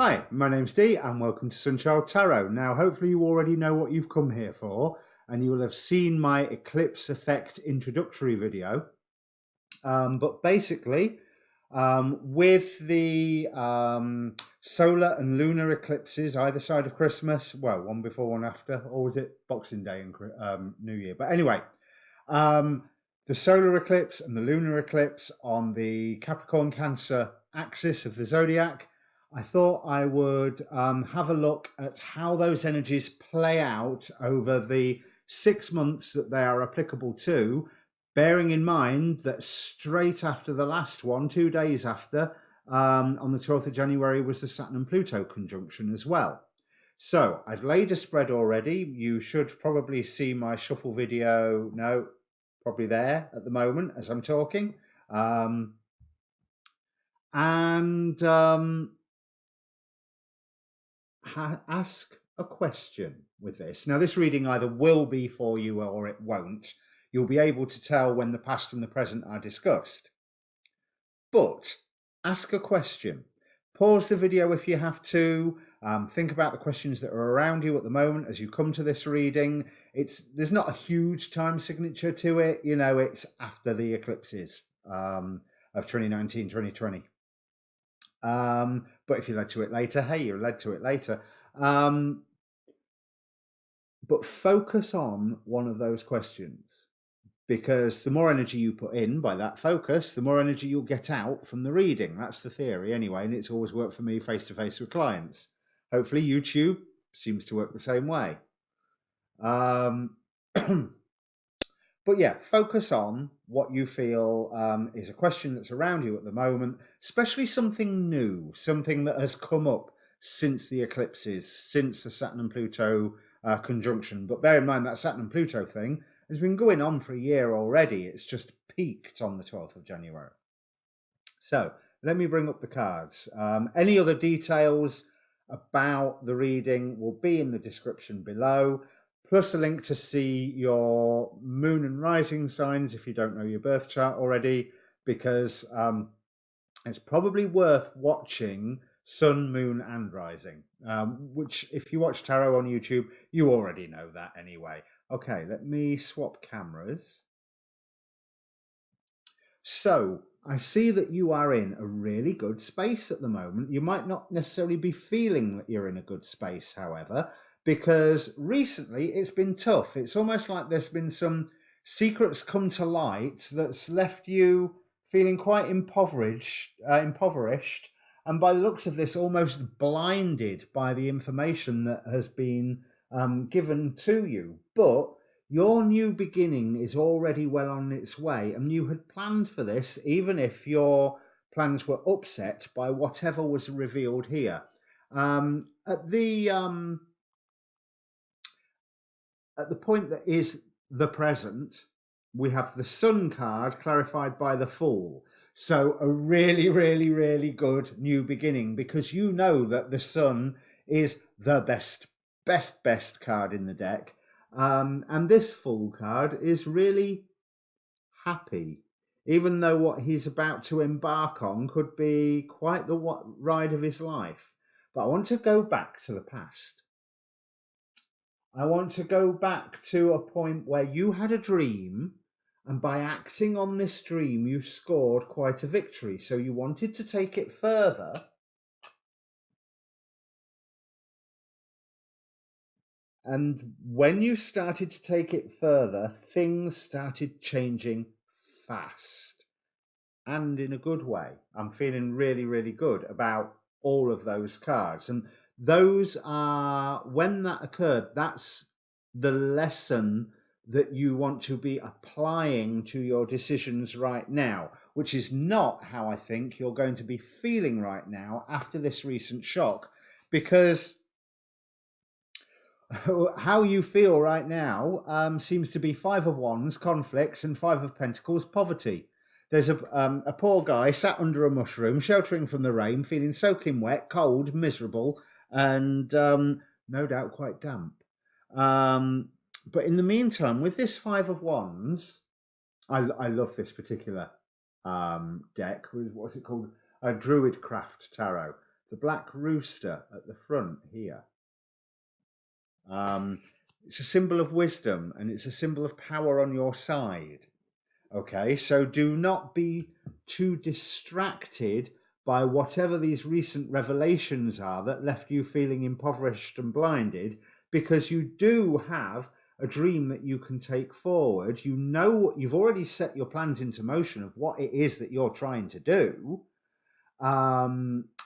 Hi, my name's Dee and welcome to Sunchild Tarot. Now, hopefully you already know what you've come here for and you will have seen my Eclipse Effect introductory video. But basically, with the solar and lunar eclipses either side of Christmas, well, one before, one after, or was it Boxing Day and New Year? But anyway, the solar eclipse and the lunar eclipse on the Capricorn Cancer axis of the zodiac, I thought I would have a look at how those energies play out over the 6 months that they are applicable to, bearing in mind that straight after the last one, 2 days after, on the 12th of January, was the Saturn and Pluto conjunction as well. So I've laid a spread already. You should probably see my shuffle video. No, probably there at the moment as I'm talking. Ask a question with this. Now, this reading either will be for you or it won't. You'll be able to tell when the past and the present are discussed. But ask a question. Pause the video if you have to. Think about the questions that are around you at the moment as you come to this reading. There's not a huge time signature to it. You know, it's after the eclipses of 2019, 2020. But if you led to it later, hey, you're led to it later. But focus on one of those questions, because the more energy you put in by that focus, the more energy you'll get out from the reading. That's the theory anyway, and it's always worked for me face-to-face with clients. Hopefully YouTube seems to work the same way. But yeah, focus on what you feel is a question that's around you at the moment, especially something new, something that has come up since the eclipses, since the Saturn and Pluto conjunction. But bear in mind that Saturn and Pluto thing has been going on for a year already. It's just peaked on the 12th of January. So let me bring up the cards. Any other details about the reading will be in the description below, plus a link to see your moon and rising signs if you don't know your birth chart already, because it's probably worth watching sun, moon and rising, which if you watch tarot on YouTube, you already know that anyway. Okay, let me swap cameras. So I see that you are in a really good space at the moment. You might not necessarily be feeling that you're in a good space, however, because recently it's been tough. It's almost like there's been some secrets come to light that's left you feeling quite impoverished, and by the looks of this, almost blinded by the information that has been given to you. But your new beginning is already well on its way, and you had planned for this, even if your plans were upset by whatever was revealed here. At the point that is the present, we have the Sun card clarified by the Fool. So a really, really, really good new beginning, because you know that the Sun is the best card in the deck. And this Fool card is really happy, even though what he's about to embark on could be quite the ride of his life. But I want to go back to the past. I want to go back to a point where you had a dream, and by acting on this dream, you scored quite a victory. So you wanted to take it further. And when you started to take it further, things started changing fast and in a good way. I'm feeling really, really good about all of those cards. And those are, when that occurred, that's the lesson that you want to be applying to your decisions right now, which is not how I think you're going to be feeling right now after this recent shock, because how you feel right now seems to be Five of Wands, conflicts, and Five of Pentacles, poverty. There's a poor guy sat under a mushroom, sheltering from the rain, feeling soaking wet, cold, miserable, and no doubt quite damp. But in the meantime, with this Five of Wands, I love this particular deck. What's it called? Druidcraft Tarot. the black rooster at the front here. It's a symbol of wisdom, and it's a symbol of power on your side. Okay, so do not be too distracted by whatever these recent revelations are that left you feeling impoverished and blinded, because you do have a dream that you can take forward. You know, you've already set your plans into motion of what it is that you're trying to do.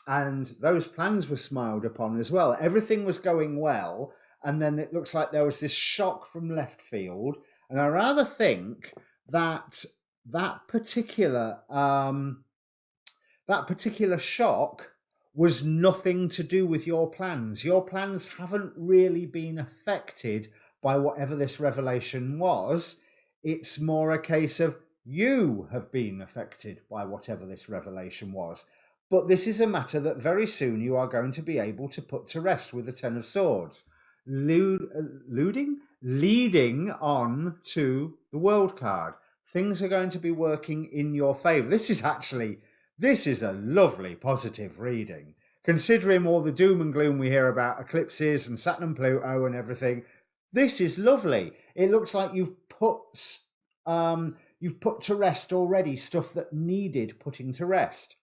And those plans were smiled upon as well. Everything was going well. And then it looks like there was this shock from left field. And I rather think that that particular shock was nothing to do with your plans. Your plans haven't really been affected by whatever this revelation was. It's more a case of you have been affected by whatever this revelation was. But this is a matter that very soon you are going to be able to put to rest with the Ten of Swords. Leading on to the World card. Things are going to be working in your favour. This is a lovely positive reading. Considering all the doom and gloom we hear about eclipses and Saturn and Pluto and everything, this is lovely. It looks like you've put to rest already stuff that needed putting to rest.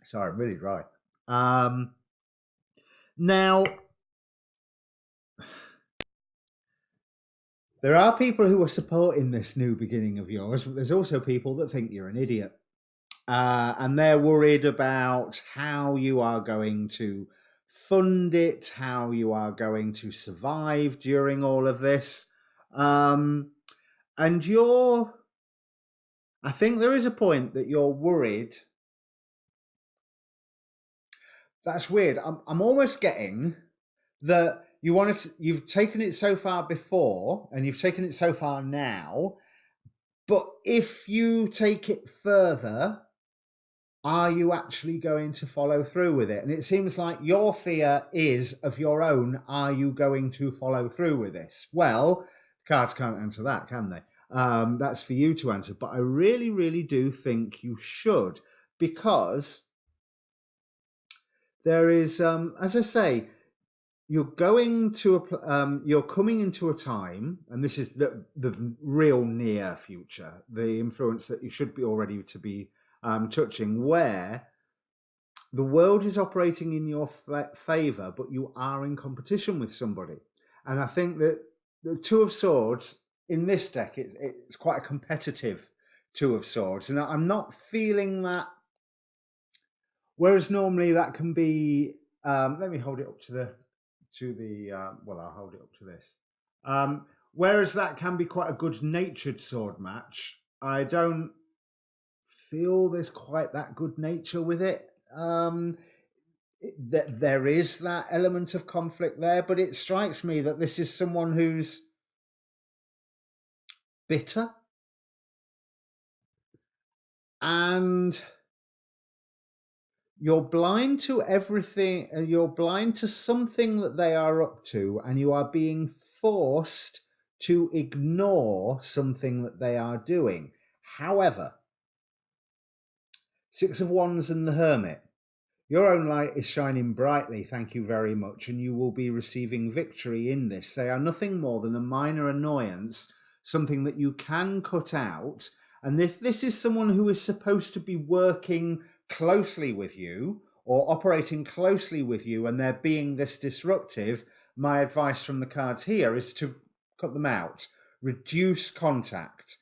Sorry, I'm really dry. Now, there are people who are supporting this new beginning of yours, but there's also people that think you're an idiot. And they're worried about how you are going to fund it, how you are going to survive during all of this. And I think there is a point that you're worried. That's weird. I'm almost getting that you've taken it so far before and you've taken it so far now, but if you take it further, are you actually going to follow through with it? And it seems like your fear is of your own. Are you going to follow through with this? Well, cards can't answer that, can they? That's for you to answer. But I really, really do think you should, because there is, as I say, you're coming into a time, and this is the real near future, the influence that you should be already to be touching, where the world is operating in your favour, but you are in competition with somebody. And I think that the Two of Swords in this deck, it's quite a competitive Two of Swords, and I'm not feeling that. Whereas normally that can be, let me hold it up I'll hold it up to this. Whereas that can be quite a good-natured sword match, I don't feel there's quite that good nature with it. There is that element of conflict there, but it strikes me that this is someone who's bitter and you're blind to everything, and you're blind to something that they are up to, and you are being forced to ignore something that they are doing. However, Six of Wands and the Hermit, your own light is shining brightly, thank you very much, and you will be receiving victory in this. They are nothing more than a minor annoyance, something that you can cut out. And if this is someone who is supposed to be working closely with you or operating closely with you and they're being this disruptive, my advice from the cards here is to cut them out, reduce contact,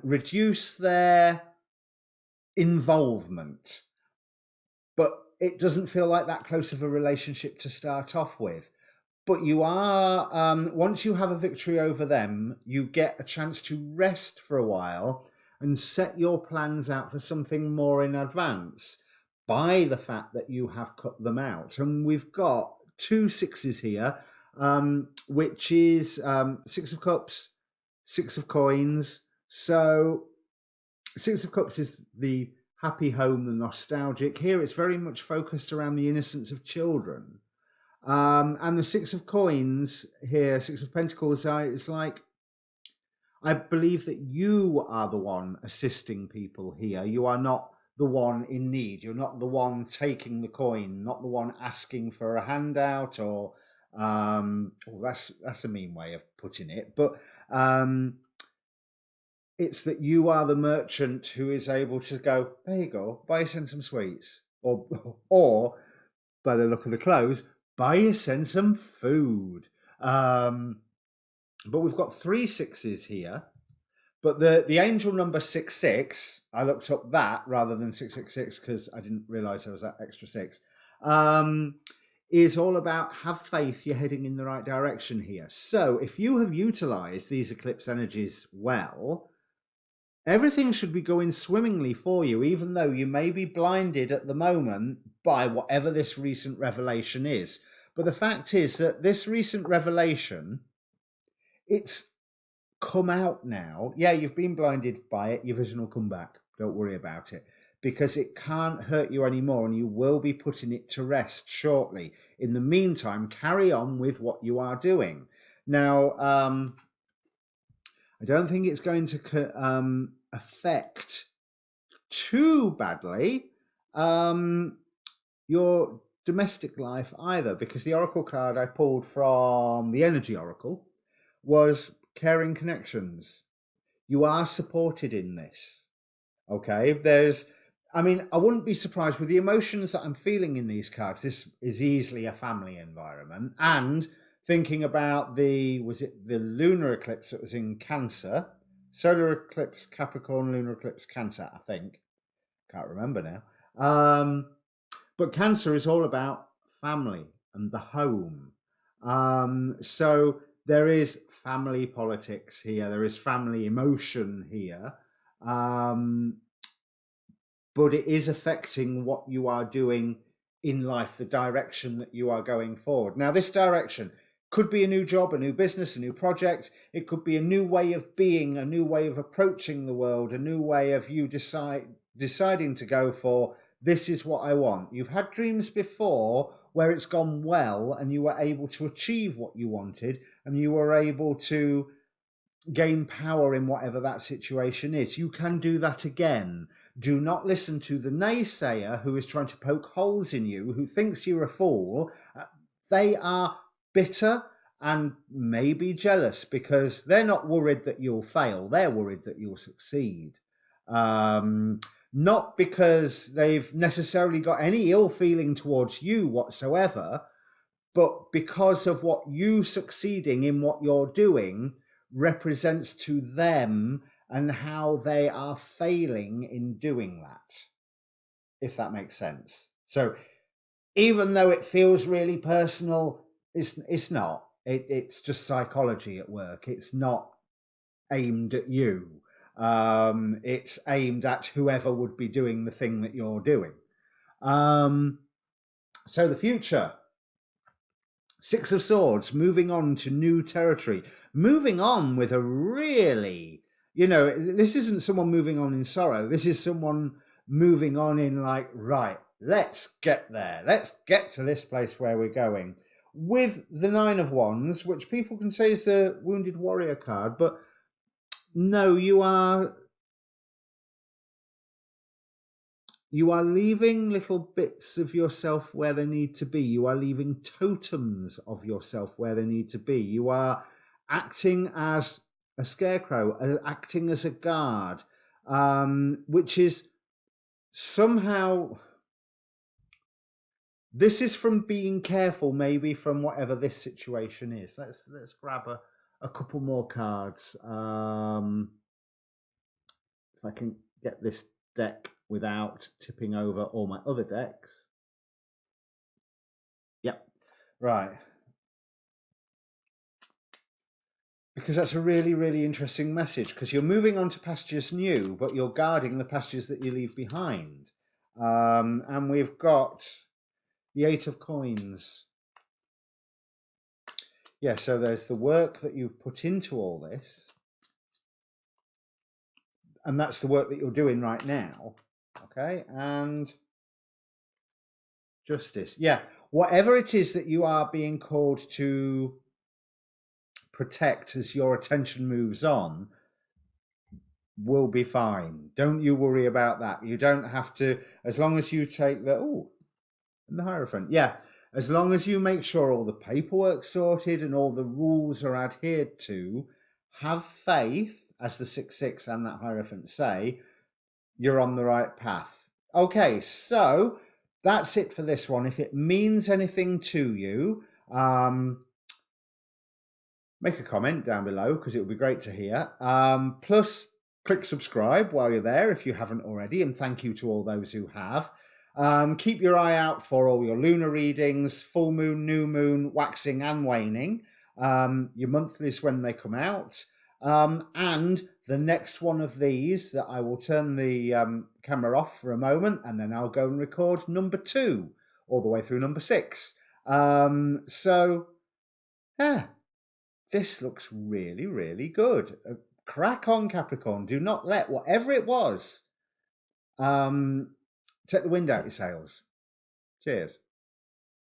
reduce their involvement. But it doesn't feel like that close of a relationship to start off with. But you are, once you have a victory over them, you get a chance to rest for a while and set your plans out for something more in advance by the fact that you have cut them out. And we've got 2 sixes here, which is 6 of Cups, 6 of Coins. So 6 of Cups is the happy home, the nostalgic. Here it's very much focused around the innocence of children. And the 6 of Coins here, 6 of Pentacles, it's like, I believe that you are the one assisting people here. You are not the one in need. You're not the one taking the coin, not the one asking for a handout, or that's a mean way of putting it, but it's that you are the merchant who is able to go, there you go, buy yourself some sweets, or by the look of the clothes, buy yourself some food. But we've got 3 6s here. But the angel number 66, I looked up that rather than 666 because I didn't realise there was that extra 6, is all about have faith, you're heading in the right direction here. So if you have utilised these eclipse energies well, everything should be going swimmingly for you, even though you may be blinded at the moment by whatever this recent revelation is. But the fact is that this recent revelation, it's come out now. Yeah, you've been blinded by it. Your vision will come back. Don't worry about it, because it can't hurt you anymore, and you will be putting it to rest shortly. In the meantime, carry on with what you are doing. Now, I don't think it's going to affect too badly your domestic life either, because the oracle card I pulled from the Energy Oracle was caring connections. You are supported in this. Okay, I wouldn't be surprised with the emotions that I'm feeling in these cards. This is easily a family environment. And thinking about was it the lunar eclipse that was in Cancer? Solar eclipse, Capricorn, lunar eclipse, Cancer, I think. Can't remember now. But Cancer is all about family and the home. So there is family politics here. There is family emotion here. But it is affecting what you are doing in life, the direction that you are going forward. Now, this direction could be a new job, a new business, a new project. It could be a new way of being, a new way of approaching the world, a new way of you deciding to go for, this is what I want. You've had dreams before where it's gone well and you were able to achieve what you wanted and you were able to gain power in whatever that situation is. You can do that again. Do not listen to the naysayer who is trying to poke holes in you, who thinks you're a fool. They are bitter and maybe jealous because they're not worried that you'll fail. They're worried that you'll succeed. Not because they've necessarily got any ill feeling towards you whatsoever, but because of what you succeeding in what you're doing represents to them and how they are failing in doing that, if that makes sense. So even though it feels really personal, it's not. It's just psychology at work. It's not aimed at you. It's aimed at whoever would be doing the thing that you're doing. So the future. 6 of Swords, moving on to new territory, moving on with a really, this isn't someone moving on in sorrow. This is someone moving on in like, right, let's get there. Let's get to this place where we're going. With the 9 of Wands, which people can say is the Wounded Warrior card, but no, you are leaving little bits of yourself where they need to be. You are leaving totems of yourself where they need to be. You are acting as a scarecrow, acting as a guard, which is somehow... This is from being careful, maybe from whatever this situation is. Let's grab a couple more cards. If I can get this deck without tipping over all my other decks. Yep, right. Because that's a really, really interesting message, because you're moving on to pastures new, but you're guarding the pastures that you leave behind. And we've got the 8 of Coins. Yeah, so there's the work that you've put into all this. And that's the work that you're doing right now. Okay, and Justice. Yeah, whatever it is that you are being called to protect as your attention moves on, will be fine. Don't you worry about that. You don't have to, as long as you take the, and the Hierophant. Yeah, as long as you make sure all the paperwork's sorted and all the rules are adhered to, have faith, as the 6-6 and that Hierophant say, you're on the right path. Okay, so that's it for this one. If it means anything to you, make a comment down below because it would be great to hear. Plus, click subscribe while you're there if you haven't already, and thank you to all those who have. Keep your eye out for all your lunar readings, full moon, new moon, waxing and waning. Your monthlies when they come out. And the next one of these that I will turn the camera off for a moment and then I'll go and record number 2 all the way through number 6. This looks really, really good. Crack on, Capricorn. Do not let whatever it was take the wind out your sails. Cheers.